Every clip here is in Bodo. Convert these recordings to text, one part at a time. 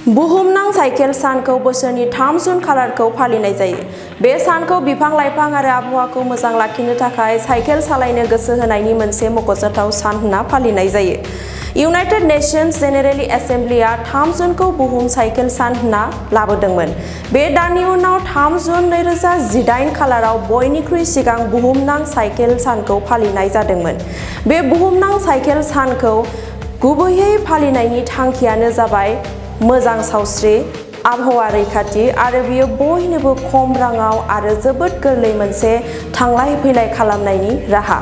बुहुमनां साइकेल सानखौ बोसोरनि 3 जुन खालारखौ फालिनाय जायो। बे सानखौ बिफां-लाइफां आरो आबहावाखौ मोजां लाखिनो थाखाय साइकेल सालायनो गोसो होनायनि मोनसे मख'जाथाव सान होनना फालिनाय जायो। इउनाइटेड नेशन्स जेनेरेल एसेम्बलिआ 3 जुनखौ बुहुम साइकेल सान होनना लाबोदोंमोन। बे दाननि उनाव 3 जुन 2018 खालाराव बयनिख्रुइ सिगां बुहुमनां साइकेल सानखौ फालिनाय जादोंमोन। बे बुहुमनां साइकेल सानखौ गुबैयै फालिनायनि थांखियानो जाबाय मोजां सावस्रि, आबहावा रैखाथि आरो बेयो बयनोबो खम राङाव आरो जोबोद गोरलै मोनसे थांलाय फैलाय खालामनायनि राहा।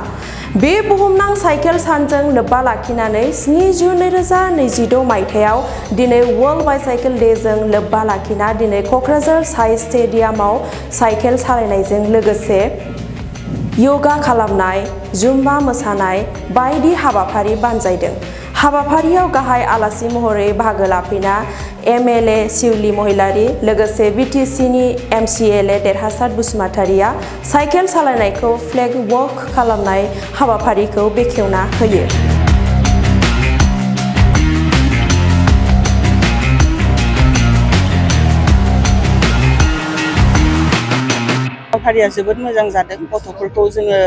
बे बुहुमनां साइकेल सानजों लोब्बा लाखिनानै 7 जुन 2026 मायथाइयाव दिनै वर्ल्ड बाइसाइकेल डेजों लोब्बा लाखिना दिनै क'क्राझार साइ स्टेडियामाव साइकेल सालायनायजों लोगोसे योगा खालामनाय, जुम्बा मोसानाय बायदि हाबाफारि बानजायदों। हाबाफारियाव गाहाय आलासि महरै बाहागो लाफैना एमएलए शिउली महिलारी लोगोसे बिटिसिनि एमसिएलए देरहासार बसुमतारीआ साइकेल सालायनायखौ फ्लेग वक खालामनाय हाबाफारिखौ बेखेवना होयो। हाबाफारिया जोबोद मोजां जादों। गथ'फोरखौ जोङो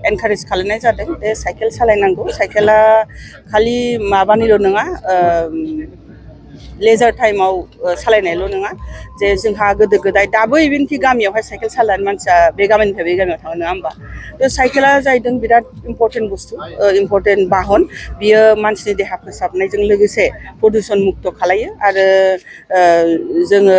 एनकारेज खालामनाय जादों। बे साइकेल सालायनांगौ। साइकेला खालि माबानिल' नङा, लेजार टाइमाव सालायनायल' नङा जे जोंहा गोदो गोदाय दाबो इभेनखि गामियावहाय साइकेल सालायनानै मानसिया बे गामिनिफ्राय बे गामियाव थाङो, नङा होमबा? बे साइकेला जाहैदों बिराद इम्परटेन्ट बुस्थु, इम्परटेन्ट बाहन। बियो मानसिनि देहा फोसाबनायजों लोगोसे प्रदुषन मुक्त खालायो आरो जोङो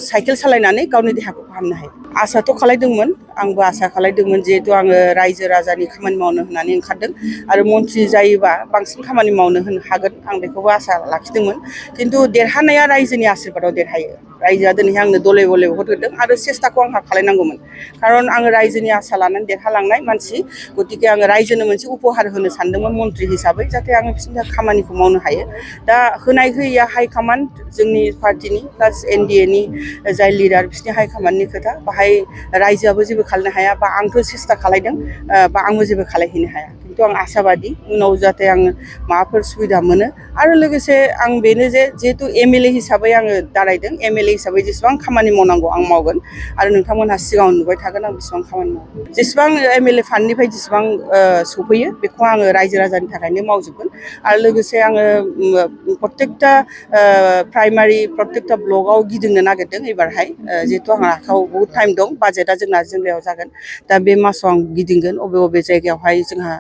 साइकेल सालायनानै गावनि देहाखौ फाहामनो हायो। आसाथ' खालायदोंमोन, आंबो आसा खालायदोंमोन जिहेथु आङो रायजो राजानि खामानि मावनो होननानै ओंखारदों आरो मन्थ्रि जायोबा बांसिन खामानि मावनो हागोन, आं बेखौबो आसा लाखिदोंमोन। खिन्थु देरहानाया रायजोनि आशीर्बादाव देरहायो। रायजोआ दिनैहाय आंनो दले बले भट होदों आरो सेस्टाखौ आंहा खालायनांगौमोन। खारन आङो रायजोनि आसा लानानै देरहालांनाय मानसि, गतिके आङो रायजोनो मोनसे उपहार होनो सानदोंमोन मन्थ्रि हिसाबै, जाहाथे आङो बिसोरनि थाखाय खामानिखौ मावनो हायो। दा होनाय होयैया हाइकमान्ड जोंनि पार्टिनि प्लास एनडिएनि जाय लिडार बिसोरनि हाइकमान्डनि खोथा। बाहाय रायजोआबो जेबो खालामनो हाया बा आंथ' सेस्टा खालायदों बा आंबो जेबो खालायहैनो हाया। खिन्थु आं आसाबादि उनाव जाहाथे आङो माबाफोर सुबिदा मोनो। आरो लोगोसे आं बेनो जे जिहेतु एमएलए हिसाबै आङो दारायदों, एमएलए हिसाबै जेसेबां खामानि मावनांगौ आं मावगोन आरो नोंथांमोनहा सिगाङाव नुबाय थागोन आं बेसेबां खामानि मावो। जेसेबां एमएलए फान्डनिफ्राय जेसेबां सफैयो बेखौ आङो रायजो राजानि थाखायनो मावजोबगोन। आरो लोगोसे आङो प्रत्येकटा प्राइमारि प्रत्येकटा ब्लकआव गिदिंनो नागिरदों एबारहाय, जिहेतु आंहा आखायाव बहुद टाइम दं। बाजेटआ जोंना जुलाइआव जागोन। दा बे मासाव आं गिदिंगोन अबे बबे जायगायावहाय जोंहा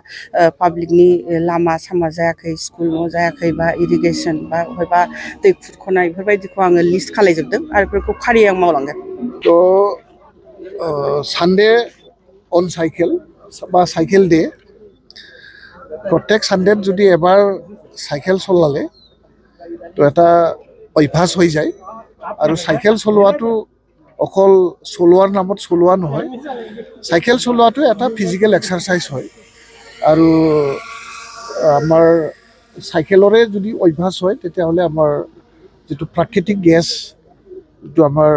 पाब्लिकनि लामा सामा जायाखै, स्कुल न' जायाखै बा इरिगेसन बा बबेबा दै खुरख'नाय बेफोरबायदिखौ आङो लिस्ट खालायजोबदों आरो बेफोरखौ फारियै आं मावलांगोन। सानडे अन साइकेल বা সাইকেল ডে প্ৰত্যেক সানডেত যদি এবাৰ সাইকেল চলালে তো এটা অভ্যাস হৈ যায়। আৰু সাইকেল চলোৱাটো অকল চলোৱাৰ নামত চলোৱা নহয়, সাইকেল চলোৱাটো এটা ফিজিকেল এক্সাৰচাইজ হয়। আৰু আমাৰ সাইকেলৰে যদি অভ্যাস হয় তেতিয়াহ'লে আমাৰ যিটো প্ৰাকৃতিক গেছ, যিটো আমাৰ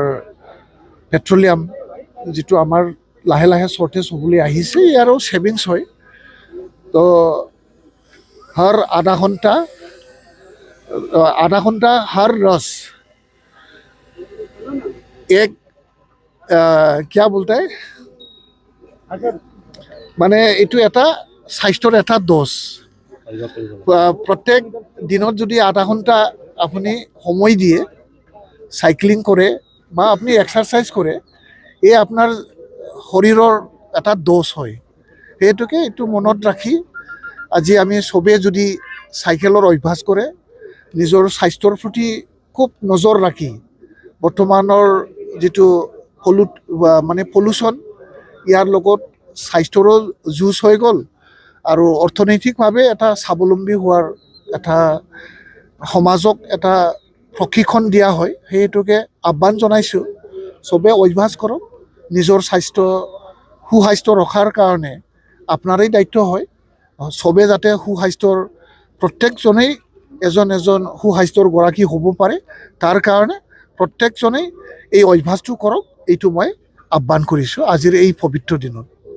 পেট্ৰলিয়াম, যিটো আমাৰ লাহে লাহে শ্বৰ্টেজ হ'বলৈ আহিছে, ইয়াৰো ছেভিংছ হয়। তো हर आधा घंटा हर रस एक क्या बोलता है মানে এইটো এটা স্বাস্থ্যৰ এটা দোষ। প্ৰত্যেক দিনত যদি আধা ঘণ্টা আপুনি সময় দিয়ে সাইক্লিং কৰে বা আপনি এক্সাৰচাইজ কৰে, এই আপোনাৰ শৰীৰৰ এটা দোষ হয়। সেইটোকে এইটো মনত ৰাখি আজি আমি সবে যদি সাইকেলৰ অভ্যাস কৰে, নিজৰ স্বাস্থ্যৰ প্ৰতি খুব নজৰ ৰাখি, বৰ্তমানৰ যিটো পলিউশ্যন, ইয়াৰ লগত স্বাস্থ্যৰো যুঁজ হৈ গ'ল আৰু অৰ্থনৈতিকভাৱে এটা স্বাৱলম্বী হোৱাৰ এটা সমাজক এটা প্ৰশিক্ষণ দিয়া হয়। সেইটোকে আহ্বান জনাইছোঁ, সবে অভ্যাস কৰক। নিজৰ সুস্বাস্থ্য ৰখাৰ কাৰণে আপোনাৰেই দায়িত্ব হয়। সবে যাতে সুস্বাস্থ্যৰ প্ৰত্যেকজনেই এজন সুস্বাস্থ্যৰ গৰাকী হ'ব পাৰে, তাৰ কাৰণে প্ৰত্যেকজনেই এই অভ্যাসটো কৰক। এইটো মই আহ্বান কৰিছোঁ আজিৰ এই পবিত্ৰ দিনত।